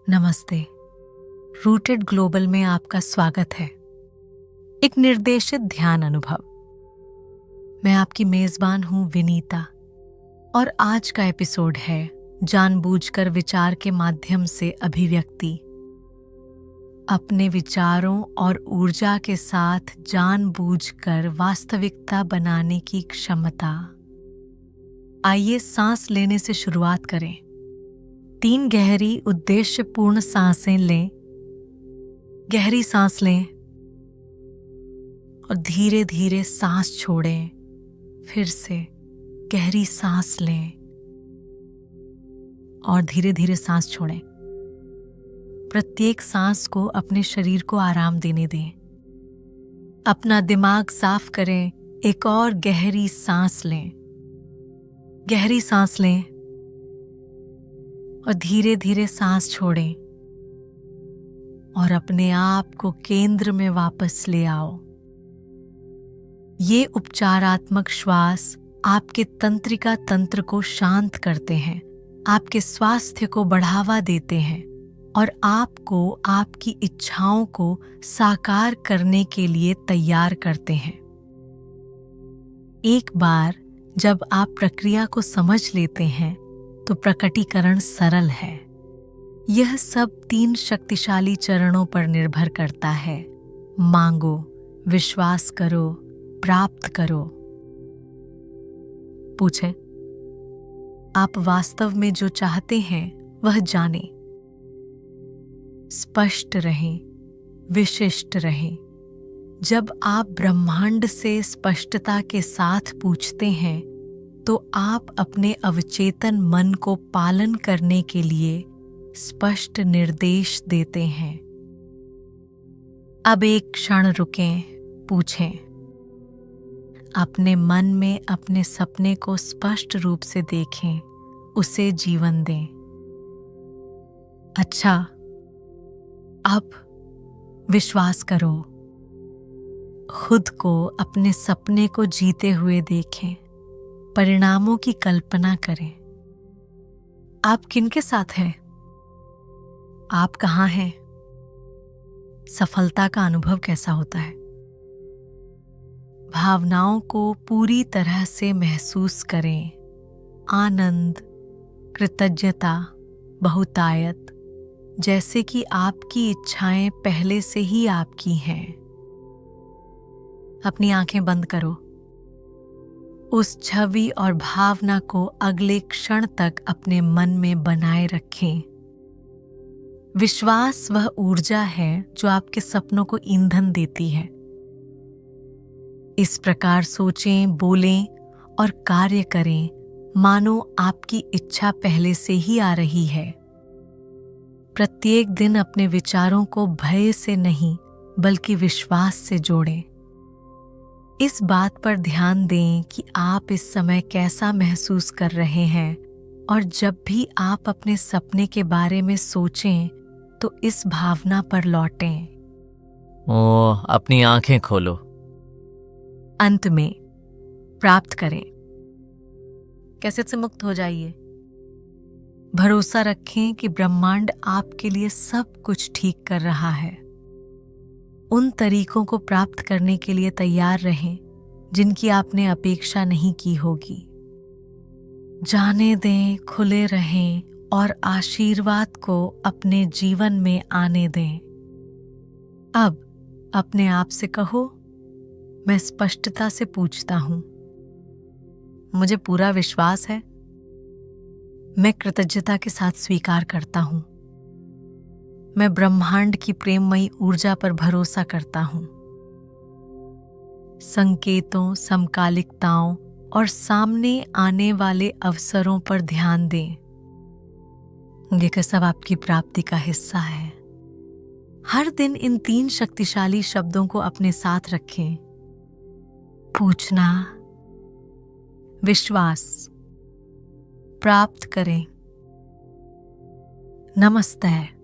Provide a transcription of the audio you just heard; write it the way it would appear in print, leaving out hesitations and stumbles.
नमस्ते। Rooted global में आपका स्वागत है। एक निर्देशित ध्यान अनुभव। मैं आपकी मेजबान हूं विनीता और आज का एपिसोड है जानबूझकर विचार के माध्यम से अभिव्यक्ति। अपने विचारों और ऊर्जा के साथ जानबूझकर वास्तविकता बनाने की क्षमता। आइए सांस लेने से शुरुआत करें। 3 गहरी उद्देश्यपूर्ण सांसें लें। गहरी सांस लें और धीरे धीरे सांस छोड़ें। फिर से गहरी सांस लें और धीरे धीरे सांस छोड़ें। प्रत्येक सांस को अपने शरीर को आराम देने दें। अपना दिमाग साफ करें। एक और गहरी सांस लें। गहरी सांस लें और धीरे धीरे सांस छोड़ें और अपने आप को केंद्र में वापस ले आओ। ये उपचारात्मक श्वास आपके तंत्रिका तंत्र को शांत करते हैं, आपके स्वास्थ्य को बढ़ावा देते हैं और आपको आपकी इच्छाओं को साकार करने के लिए तैयार करते हैं। एक बार जब आप प्रक्रिया को समझ लेते हैं तो प्रकटीकरण सरल है। यह सब 3 शक्तिशाली चरणों पर निर्भर करता है। मांगो, विश्वास करो, प्राप्त करो। पूछें, आप वास्तव में जो चाहते हैं वह जानें। स्पष्ट रहें, विशिष्ट रहें। जब आप ब्रह्मांड से स्पष्टता के साथ पूछते हैं तो आप अपने अवचेतन मन को पालन करने के लिए स्पष्ट निर्देश देते हैं। अब एक क्षण रुकें, पूछें। अपने मन में अपने सपने को स्पष्ट रूप से देखें, उसे जीवन दें। अच्छा, अब विश्वास करो। खुद को अपने सपने को जीते हुए देखें। परिणामों की कल्पना करें। आप किनके साथ हैं? आप कहाँ हैं? सफलता का अनुभव कैसा होता है? भावनाओं को पूरी तरह से महसूस करें। आनंद, कृतज्ञता, बहुतायत, जैसे कि आपकी इच्छाएं पहले से ही आपकी हैं। अपनी आंखें बंद करो। उस छवि और भावना को अगले क्षण तक अपने मन में बनाए रखें। विश्वास वह ऊर्जा है जो आपके सपनों को ईंधन देती है। इस प्रकार सोचें, बोलें और कार्य करें मानो आपकी इच्छा पहले से ही आ रही है। प्रत्येक दिन अपने विचारों को भय से नहीं बल्कि विश्वास से जोड़ें। इस बात पर ध्यान दें कि आप इस समय कैसा महसूस कर रहे हैं और जब भी आप अपने सपने के बारे में सोचें तो इस भावना पर लौटें। अपनी आंखें खोलो। अंत में प्राप्त करें। कैसेट से मुक्त हो जाइए। भरोसा रखें कि ब्रह्मांड आपके लिए सब कुछ ठीक कर रहा है। उन तरीकों को प्राप्त करने के लिए तैयार रहें जिनकी आपने अपेक्षा नहीं की होगी। जाने दें, खुले रहें और आशीर्वाद को अपने जीवन में आने दें। अब अपने आप से कहो, मैं स्पष्टता से पूछता हूं। मुझे पूरा विश्वास है। मैं कृतज्ञता के साथ स्वीकार करता हूं। मैं ब्रह्मांड की प्रेममयी ऊर्जा पर भरोसा करता हूं। संकेतों, समकालिकताओं और सामने आने वाले अवसरों पर ध्यान दें। ये सब आपकी प्राप्ति का हिस्सा है। हर दिन इन 3 शक्तिशाली शब्दों को अपने साथ रखें। पूछना, विश्वास, प्राप्त करें। नमस्ते।